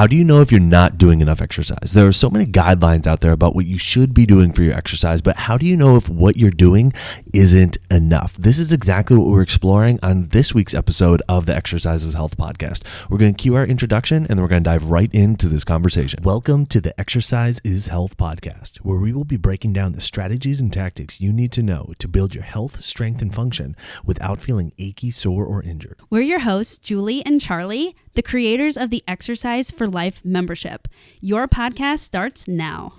How do you know if you're not doing enough exercise? There are so many guidelines out there about what you should be doing for your exercise, but how do you know if what you're doing isn't enough? This is exactly what we're exploring on this week's episode of the Exercise is Health podcast. We're going to cue our introduction and then we're going to dive right into this conversation. Welcome to the Exercise is Health podcast, where we will be breaking down the strategies and tactics you need to know to build your health, strength, and function without feeling achy, sore, or injured. We're your hosts, Julie and Charlie, the creators of the Exercise for Life membership. Your podcast starts now.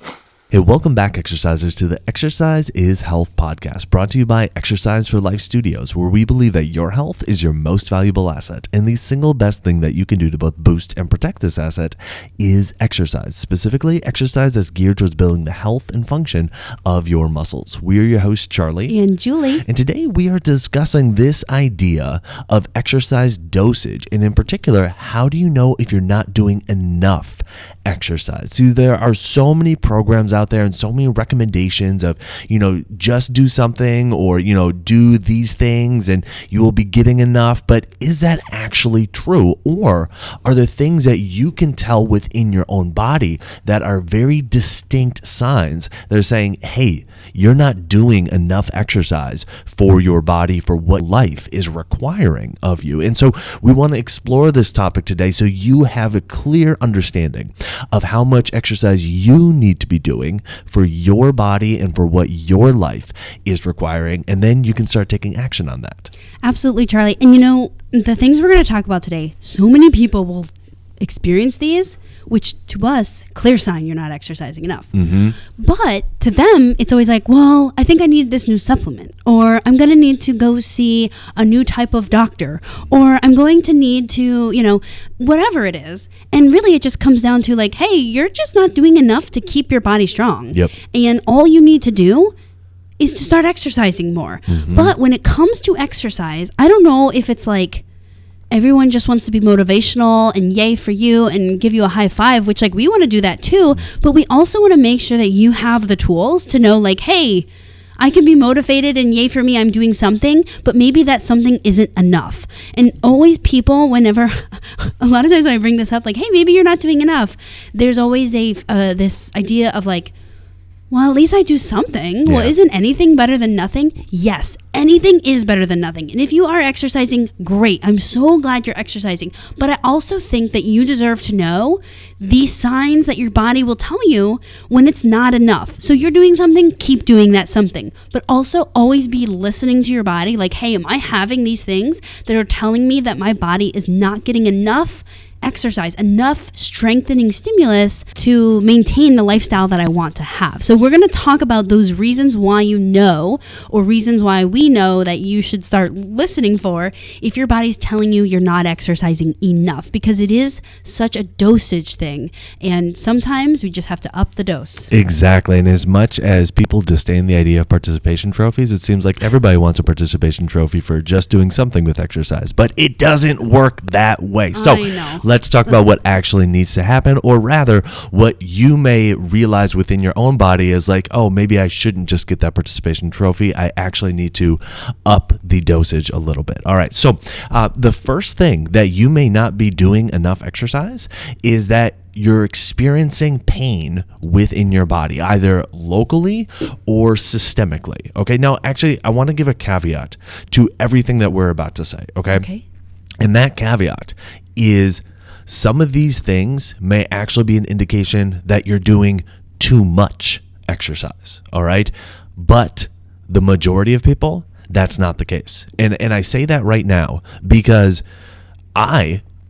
Hey, welcome back, exercisers, to the Exercise is Health podcast, brought to you by Exercise for Life Studios, where we believe that your health is your most valuable asset, and the single best thing that you can do to both boost and protect this asset is exercise, specifically exercise that's geared towards building the health and function of your muscles. We are your hosts, Charlie and Julie, and today we are discussing this idea of exercise dosage, and in particular, how do you know if you're not doing enough exercise? See, there are so many programs out there and so many recommendations of, just do something or, do these things and you will be getting enough. But is that actually true? Or are there things that you can tell within your own body that are very distinct signs that are saying, hey, you're not doing enough exercise for your body, for what life is requiring of you? And so we want to explore this topic today so you have a clear understanding of how much exercise you need to be doing for your body and for what your life is requiring. And then you can start taking action on that. Absolutely, Charlie. And the things we're going to talk about today, so many people will experience these, which to us, clear sign you're not exercising enough. Mm-hmm. But to them, it's always like, well, I think I need this new supplement, or I'm going to need to go see a new type of doctor, or I'm going to need to, whatever it is. And really it just comes down to like, hey, you're just not doing enough to keep your body strong. Yep. And all you need to do is to start exercising more. Mm-hmm. But when it comes to exercise, I don't know if it's like, everyone just wants to be motivational and yay for you and give you a high five, which we want to do that too. But we also want to make sure that you have the tools to know hey, I can be motivated and yay for me, I'm doing something, but maybe that something isn't enough. And always people, whenever, a lot of times when I bring this up, hey, maybe you're not doing enough, there's always this idea of well, at least I do something. Yeah. Well, isn't anything better than nothing? Yes, anything is better than nothing. And if you are exercising, great. I'm so glad you're exercising. But I also think that you deserve to know these signs that your body will tell you when it's not enough. So you're doing something, keep doing that something. But also always be listening to your body. Hey, am I having these things that are telling me that my body is not getting enough exercise, enough strengthening stimulus to maintain the lifestyle that I want to have? So we're going to talk about those reasons why or reasons why we know that you should start listening for if your body's telling you you're not exercising enough, because it is such a dosage thing. And sometimes we just have to up the dose. Exactly. And as much as people disdain the idea of participation trophies, it seems like everybody wants a participation trophy for just doing something with exercise, but it doesn't work that way. So let's talk about what actually needs to happen, or rather what you may realize within your own body is oh, maybe I shouldn't just get that participation trophy. I actually need to up the dosage a little bit. All right. So the first thing that you may not be doing enough exercise is that you're experiencing pain within your body, either locally or systemically. Okay. Now, actually, I want to give a caveat to everything that we're about to say. Okay. And that caveat is some of these things may actually be an indication that you're doing too much exercise. All right. But the majority of people, that's not the case. And I say that right now because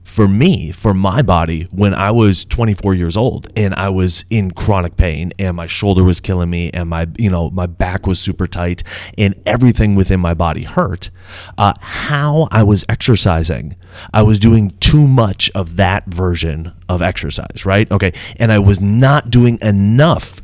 for my body, when I was 24 years old and I was in chronic pain and my shoulder was killing me and my back was super tight and everything within my body hurt, how I was exercising, I was doing too much of that version of exercise, right? Okay. And I was not doing enough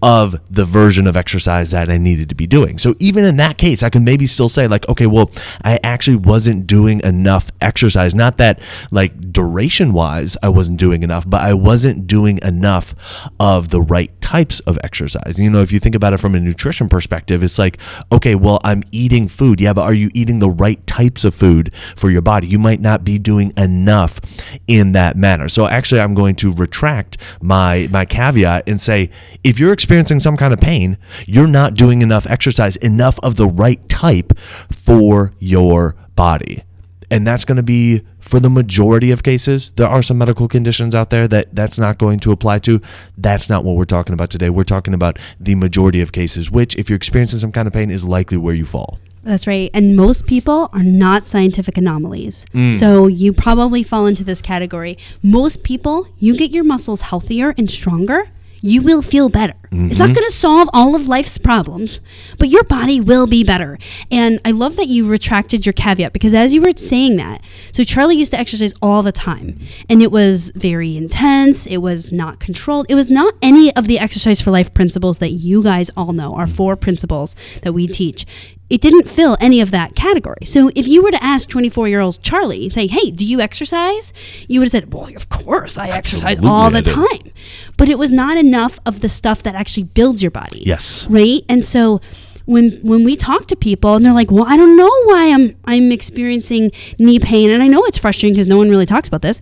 of the version of exercise that I needed to be doing. So even in that case, I can maybe still say like, okay, well, I actually wasn't doing enough exercise. Not that like duration wise, I wasn't doing enough, but I wasn't doing enough of the right types of exercise. You know, if you think about it from a nutrition perspective, it's like, okay, well, I'm eating food. Yeah, but are you eating the right types of food for your body? You might not be doing enough in that manner. So actually, I'm going to retract my caveat and say, if you're experiencing some kind of pain, you're not doing enough exercise, enough of the right type for your body. And that's going to be for the majority of cases. There are some medical conditions out there that's not going to apply to. That's not what we're talking about today. We're talking about the majority of cases, which if you're experiencing some kind of pain is likely where you fall. That's right. And most people are not scientific anomalies. So you probably fall into this category. Most people, you get your muscles healthier and stronger, you will feel better. It's not going to solve all of life's problems, but your body will be better. And I love that you retracted your caveat, because as you were saying that, so Charlie used to exercise all the time, and it was very intense. It was not controlled. It was not any of the exercise for life principles that you guys all know, our 4 principles that we teach. It didn't fill any of that category. So if you were to ask 24-year-old Charlie, say, hey, do you exercise? You would have said, well, of course I exercise all the time. But it was not enough of the stuff that actually builds your body. Yes. Right? And so when we talk to people and they're like, well, I don't know why I'm experiencing knee pain. And I know it's frustrating because no one really talks about this,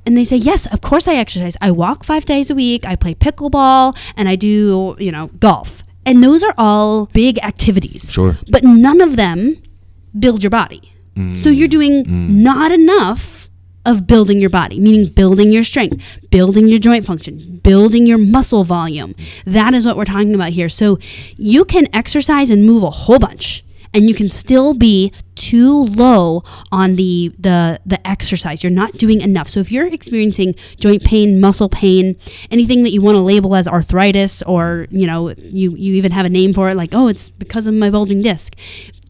and they say, yes, of course I exercise. I walk 5 days a week. I play pickleball and I do, golf. And those are all big activities. Sure. But none of them build your body. So you're doing not enough of building your body, meaning building your strength, building your joint function, building your muscle volume. That is what we're talking about here. So you can exercise and move a whole bunch, and you can still be too low on the exercise. You're not doing enough. So if you're experiencing joint pain, muscle pain, anything that you want to label as arthritis, or you even have a name for it, like, oh, it's because of my bulging disc,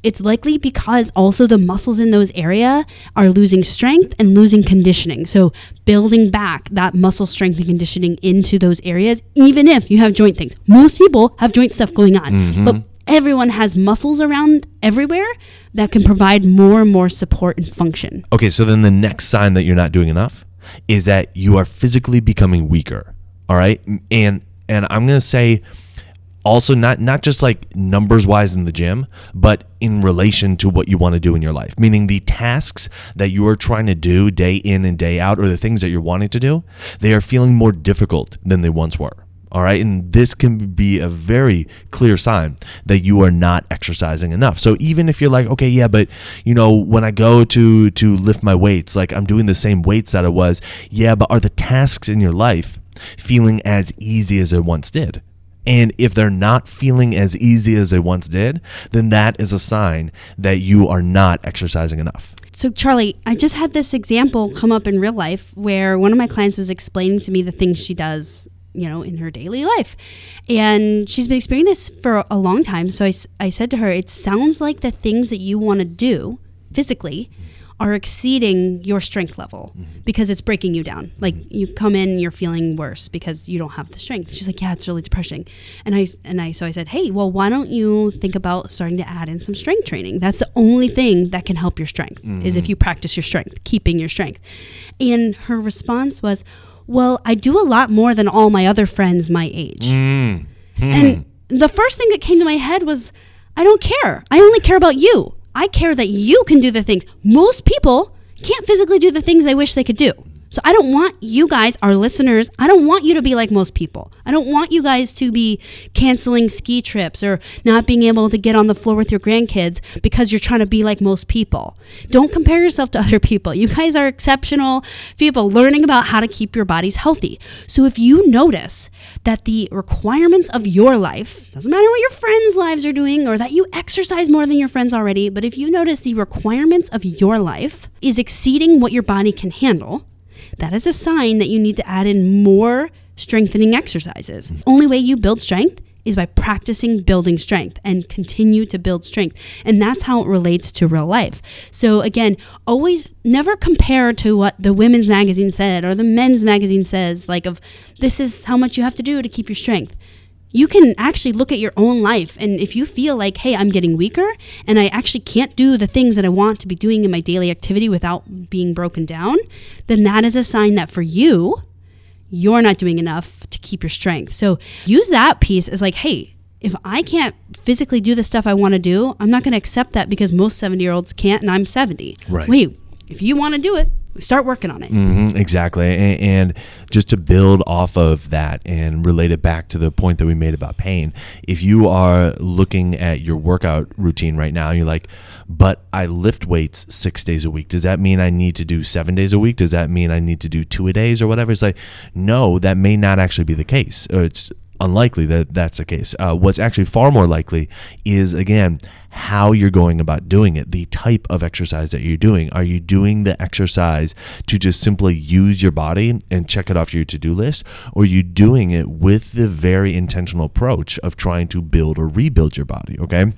it's likely because also the muscles in those areas are losing strength and losing conditioning. So building back that muscle strength and conditioning into those areas, even if you have joint things. Most people have joint stuff going on, but everyone has muscles around everywhere that can provide more and more support and function. Okay, so then the next sign that you're not doing enough is that you are physically becoming weaker. All right? And I'm going to say also not just like numbers wise in the gym, but in relation to what you want to do in your life. Meaning the tasks that you are trying to do day in and day out, or the things that you're wanting to do, they are feeling more difficult than they once were. All right. And this can be a very clear sign that you are not exercising enough. So even if you're like, okay, yeah, but when I go to lift my weights, like I'm doing the same weights that I was. Yeah, but are the tasks in your life feeling as easy as they once did? And if they're not feeling as easy as they once did, then that is a sign that you are not exercising enough. So Charlie, I just had this example come up in real life where one of my clients was explaining to me the things she does in her daily life. And she's been experiencing this for a long time. So I said to her, it sounds like the things that you want to do physically are exceeding your strength level because it's breaking you down. Like you come in, you're feeling worse because you don't have the strength. She's like, yeah, it's really depressing. So I said, hey, well, why don't you think about starting to add in some strength training? That's the only thing that can help your strength is if you practice your strength, keeping your strength. And her response was, well, I do a lot more than all my other friends my age. And the first thing that came to my head was, I don't care. I only care about you. I care that you can do the things. Most people can't physically do the things they wish they could do. So I don't want you guys, our listeners, I don't want you to be like most people. I don't want you guys to be canceling ski trips or not being able to get on the floor with your grandkids because you're trying to be like most people. Don't compare yourself to other people. You guys are exceptional people learning about how to keep your bodies healthy. So if you notice that the requirements of your life, doesn't matter what your friends' lives are doing or that you exercise more than your friends already, but if you notice the requirements of your life is exceeding what your body can handle, that is a sign that you need to add in more strengthening exercises. The only way you build strength is by practicing building strength and continue to build strength. And that's how it relates to real life. So again, always never compare to what the women's magazine said or the men's magazine says, like of this is how much you have to do to keep your strength. You can actually look at your own life. And if you feel like, hey, I'm getting weaker and I actually can't do the things that I want to be doing in my daily activity without being broken down, then that is a sign that for you, you're not doing enough to keep your strength. So use that piece as like, hey, if I can't physically do the stuff I want to do, I'm not going to accept that because most 70-year-olds can't and I'm 70. Right. Wait, if you want to do it, start working on it. Exactly. And just to build off of that and relate it back to the point that we made about pain, if you are looking at your workout routine right now, you're like, but I lift weights 6 days a week. Does that mean I need to do 7 days a week? Does that mean I need to do 2-a-days or whatever? It's like, no, that may not actually be the case. It's unlikely that that's the case. What's actually far more likely is, again, how you're going about doing it, the type of exercise that you're doing. Are you doing the exercise to just simply use your body and check it off your to-do list? Or are you doing it with the very intentional approach of trying to build or rebuild your body, okay?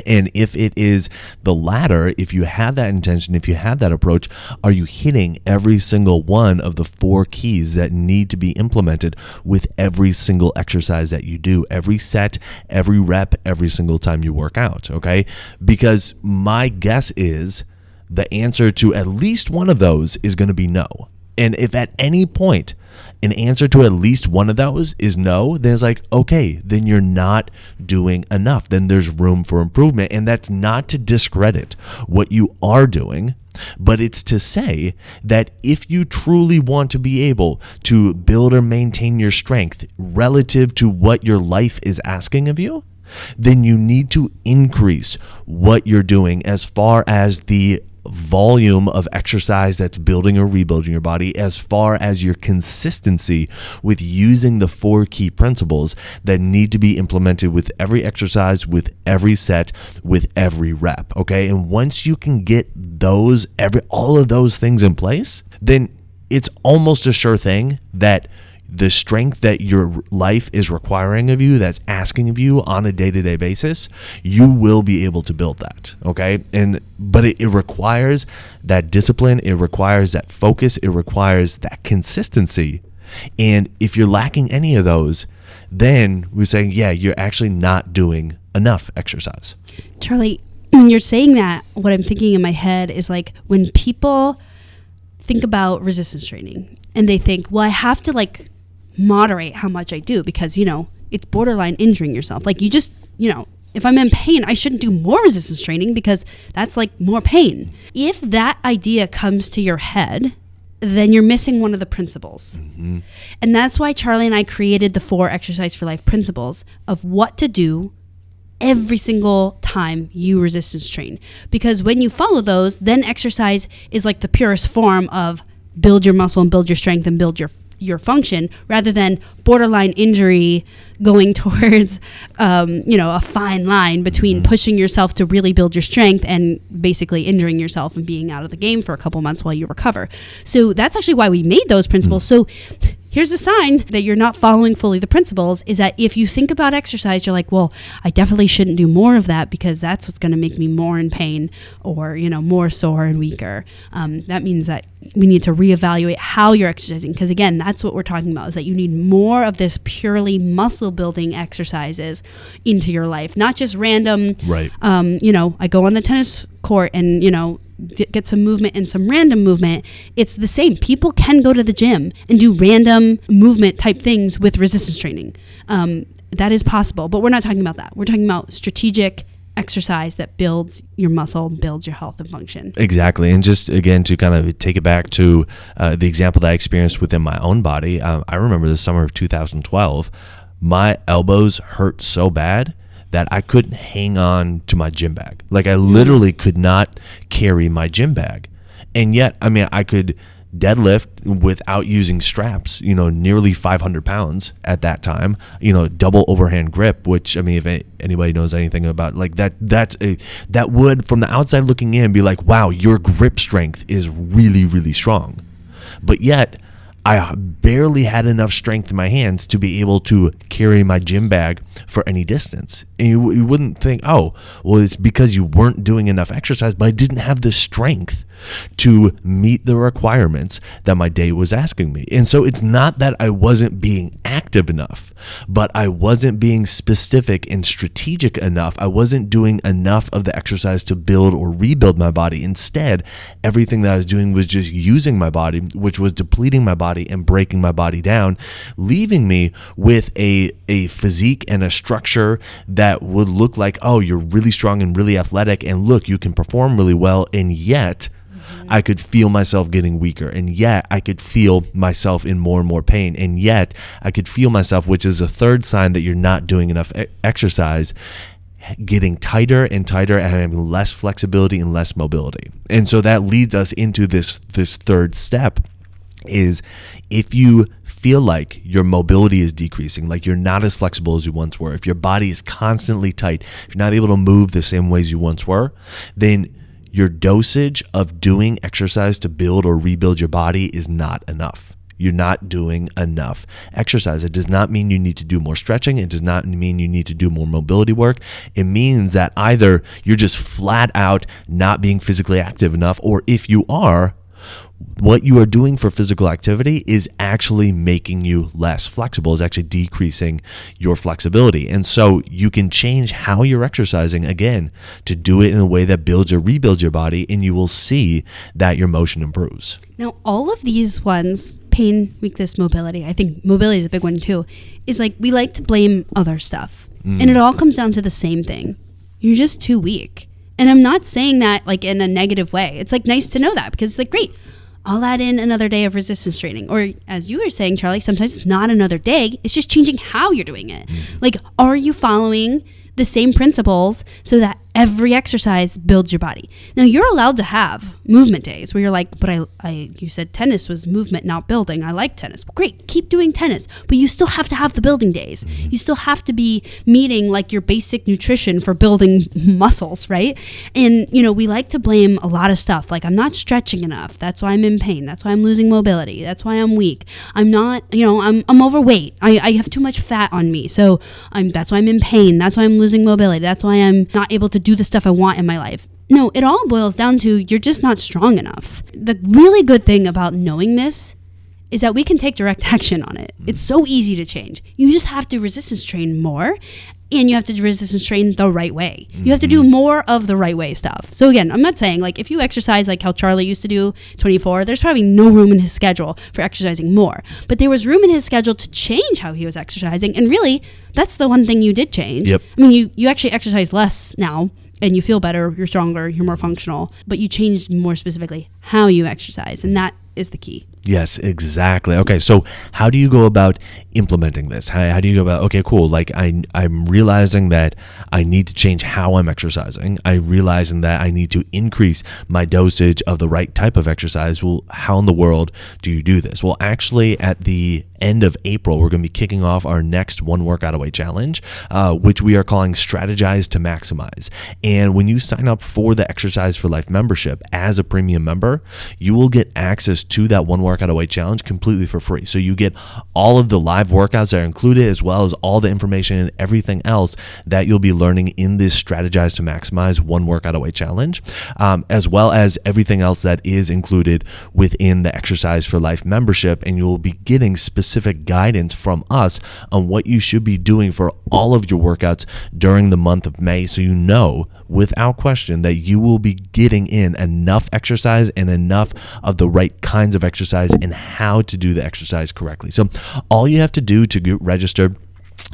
And if it is the latter, if you have that intention, if you have that approach, are you hitting every single one of the 4 keys that need to be implemented with every single exercise that you do, every set, every rep, every single time you work out, okay? Because my guess is the answer to at least one of those is going to be no. And if at any point an answer to at least one of those is no, then it's like, okay, then you're not doing enough. Then there's room for improvement. And that's not to discredit what you are doing, but it's to say that if you truly want to be able to build or maintain your strength relative to what your life is asking of you, then you need to increase what you're doing as far as the volume of exercise that's building or rebuilding your body, as far as your consistency with using the 4 key principles that need to be implemented with every exercise, with every set, with every rep, okay? And once you can get those, all of those things in place, then it's almost a sure thing that the strength that your life is requiring of you, that's asking of you on a day-to-day basis, you will be able to build that, okay? But it requires that discipline, it requires that focus, it requires that consistency. And if you're lacking any of those, then we're saying, yeah, you're actually not doing enough exercise. Charlie, when you're saying that, what I'm thinking in my head is like when people think about resistance training and they think, well, I have to like moderate how much I do because, it's borderline injuring yourself. Like you just, if I'm in pain, I shouldn't do more resistance training because that's like more pain. If that idea comes to your head, then you're missing one of the principles. Mm-hmm. And that's why Charlie and I created the 4 Exercise for Life principles of what to do every single time you resistance train. Because when you follow those, then exercise is like the purest form of build your muscle and build your strength and build your function, rather than borderline injury going towards a fine line between pushing yourself to really build your strength and basically injuring yourself and being out of the game for a couple months while you recover. So that's actually why we made those principles. So here's a sign that you're not following fully the principles, is that if you think about exercise, you're like, well, I definitely shouldn't do more of that because that's what's going to make me more in pain or, more sore and weaker. That means that we need to reevaluate how you're exercising. Because again, that's what we're talking about, is that you need more of this purely muscle building exercises into your life, not just random, right. I go on the tennis court and, get some movement and some random movement. It's the same. People can go to the gym and do random movement type things with resistance training. That is possible, but we're not talking about that. We're talking about strategic exercise that builds your muscle, builds your health and function. Exactly. And just again, to kind of take it back to the example that I experienced within my own body, I remember the summer of 2012, my elbows hurt so bad that I couldn't hang on to my gym bag. Like I literally could not carry my gym bag. And yet, I could deadlift without using straps, nearly 500 pounds at that time, double overhand grip, which, if anybody knows anything about like that would, from the outside looking in, be like, wow, your grip strength is really, really strong. But yet I barely had enough strength in my hands to be able to carry my gym bag for any distance. And you wouldn't think, oh, well, it's because you weren't doing enough exercise, but I didn't have the strength to meet the requirements that my day was asking me. And so it's not that I wasn't being active enough, but I wasn't being specific and strategic enough. I wasn't doing enough of the exercise to build or rebuild my body. Instead, everything that I was doing was just using my body, which was depleting my body and breaking my body down, leaving me with a physique and a structure that would look like, oh, you're really strong and really athletic, and look, you can perform really well, and yet I could feel myself getting weaker, and yet I could feel myself in more and more pain, and yet I could feel myself, which is a third sign that you're not doing enough exercise, getting tighter and tighter and having less flexibility and less mobility. And so that leads us into this third step, is if you feel like your mobility is decreasing, like you're not as flexible as you once were, if your body is constantly tight, if you're not able to move the same ways you once were, then your dosage of doing exercise to build or rebuild your body is not enough. You're not doing enough exercise. It does not mean you need to do more stretching. It does not mean you need to do more mobility work. It means that either you're just flat out not being physically active enough, or if you are, what you are doing for physical activity is actually making you less flexible, is actually decreasing your flexibility. And so you can change how you're exercising, again, to do it in a way that builds or rebuilds your body, and you will see that your motion improves. Now, all of these ones, pain, weakness, mobility, I think mobility is a big one too, is like we like to blame other stuff. And it all comes down to the same thing. You're just too weak. And I'm not saying that like in a negative way. It's like nice to know that, because it's like, great, I'll add in another day of resistance training. Or as you were saying, Charlie, sometimes it's not another day. It's just changing how you're doing it. Like, are you following the same principles so that every exercise builds your body? Now, you're allowed to have movement days where you're like, but you said tennis was movement, not building. I like tennis. Great, keep doing tennis. But you still have to have the building days. You still have to be meeting like your basic nutrition for building muscles, right? And, we like to blame a lot of stuff. Like, I'm not stretching enough. That's why I'm in pain. That's why I'm losing mobility. That's why I'm weak. I'm not, I'm overweight. I have too much fat on me. So that's why I'm in pain. That's why I'm losing mobility. That's why I'm not able to do the stuff I want in my life. No, it all boils down to you're just not strong enough. The really good thing about knowing this is that we can take direct action on it. It's so easy to change. You just have to resistance train more, and you have to resistance train the right way. You have to do more of the right way stuff. So again, I'm not saying like if you exercise like how Charlie used to do 24, there's probably no room in his schedule for exercising more. But there was room in his schedule to change how he was exercising. And really, that's the one thing you did change. Yep. I mean, you actually exercise less now, and you feel better, you're stronger, you're more functional, but you changed more specifically how you exercise, and that is the key. Yes, exactly. Okay, so how do you go about implementing this? How do you go about, okay, cool, like I'm realizing that I need to change how I'm exercising. I'm realizing that I need to increase my dosage of the right type of exercise. Well, how in the world do you do this? Well, actually, at the end of April, we're going to be kicking off our next One Workout Away Challenge, which we are calling Strategize to Maximize. And when you sign up for the Exercise for Life membership as a premium member, you will get access to that One Workout Away Challenge completely for free. So you get all of the live workouts that are included, as well as all the information and everything else that you'll be learning in this Strategize to Maximize One Workout Away Challenge, as well as everything else that is included within the Exercise for Life membership. And you will be getting specific guidance from us on what you should be doing for all of your workouts during the month of May, so you know without question that you will be getting in enough exercise and enough of the right kinds of exercise and how to do the exercise correctly. So all you have to do to get registered,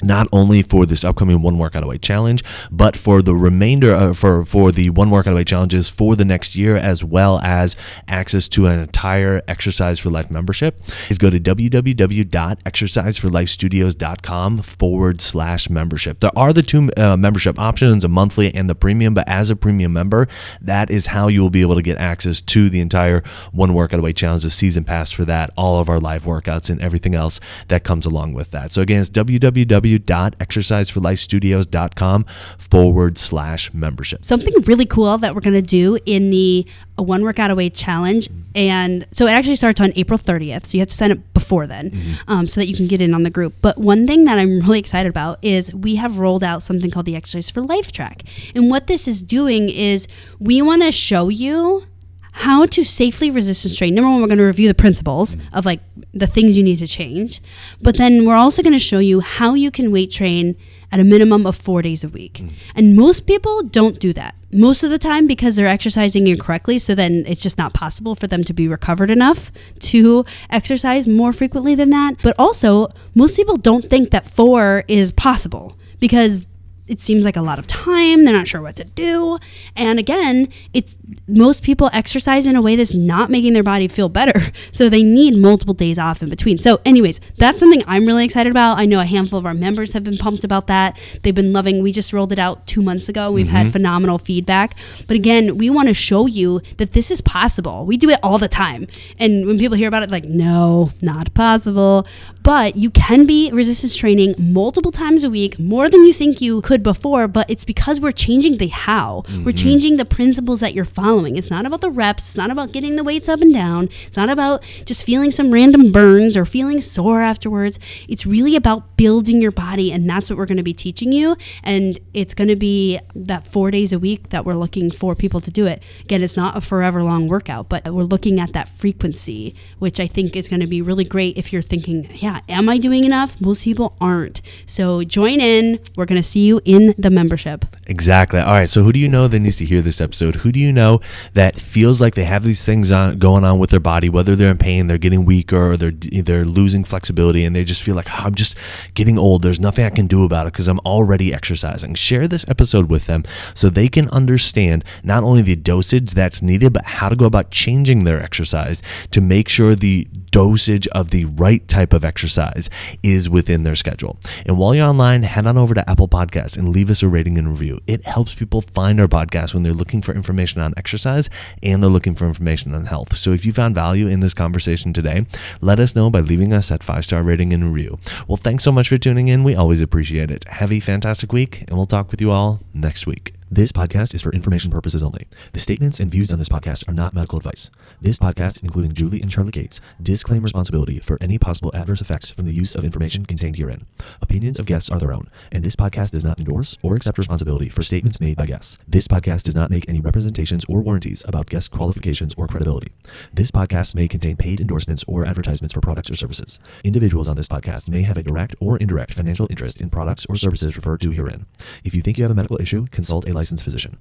not only for this upcoming One Workout Away Challenge, but for the remainder for the One Workout Away Challenges for the next year, as well as access to an entire Exercise for Life membership, is go to www.exerciseforlifestudios.com/membership. There are the two membership options, a monthly and the premium, but as a premium member, that is how you will be able to get access to the entire One Workout Away Challenge, the season pass for that, all of our live workouts and everything else that comes along with that. So again, it's www www.exerciseforlifestudios.com/membership. Something really cool that we're going to do in the One Workout Away Challenge. And so it actually starts on April 30th. So you have to sign up before then so that you can get in on the group. But one thing that I'm really excited about is we have rolled out something called the Exercise for Life track. And what this is doing is we want to show you how to safely resistance train. Number one, we're going to review the principles of like the things you need to change. But then we're also going to show you how you can weight train at a minimum of 4 days a week. And most people don't do that. Most of the time because they're exercising incorrectly, so then it's just not possible for them to be recovered enough to exercise more frequently than that. But also, most people don't think that 4 is possible because it seems like a lot of time. They're not sure what to do. And again, most people exercise in a way that's not making their body feel better. So they need multiple days off in between. So anyways, that's something I'm really excited about. I know a handful of our members have been pumped about that. They've been loving, we just rolled it out 2 months ago. We've had phenomenal feedback. But again, we want to show you that this is possible. We do it all the time. And when people hear about it, like, no, not possible. But you can be resistance training multiple times a week, more than you think you could before, but it's because we're changing the how. We're changing the principles that you're following. It's not about the reps. It's not about getting the weights up and down. It's not about just feeling some random burns or feeling sore afterwards. It's really about building your body, and that's what we're going to be teaching you. And it's going to be that 4 days a week that we're looking for people to do it. Again, it's not a forever long workout, but we're looking at that frequency, which I think is going to be really great if you're thinking, yeah, am I doing enough? Most people aren't. So join in. We're going to see you in the membership. Exactly. All right. So who do you know that needs to hear this episode? Who do you know that feels like they have these things going on with their body, whether they're in pain, they're getting weaker, or they're losing flexibility, and they just feel like, oh, I'm just getting old. There's nothing I can do about it because I'm already exercising. Share this episode with them so they can understand not only the dosage that's needed, but how to go about changing their exercise to make sure the dosage of the right type of exercise is within their schedule. And while you're online, head on over to Apple Podcasts and leave us a rating and review. It helps people find our podcast when they're looking for information on exercise and they're looking for information on health. So if you found value in this conversation today, let us know by leaving us that 5-star rating and review. Well, thanks so much for tuning in. We always appreciate it. Have a fantastic week, and we'll talk with you all next week. This podcast is for information purposes only. The statements and views on this podcast are not medical advice. This podcast, including Julie and Charlie Gates, disclaim responsibility for any possible adverse effects from the use of information contained herein. Opinions of guests are their own, and this podcast does not endorse or accept responsibility for statements made by guests. This podcast does not make any representations or warranties about guest qualifications or credibility. This podcast may contain paid endorsements or advertisements for products or services. Individuals on this podcast may have a direct or indirect financial interest in products or services referred to herein. If you think you have a medical issue, consult a licensed physician.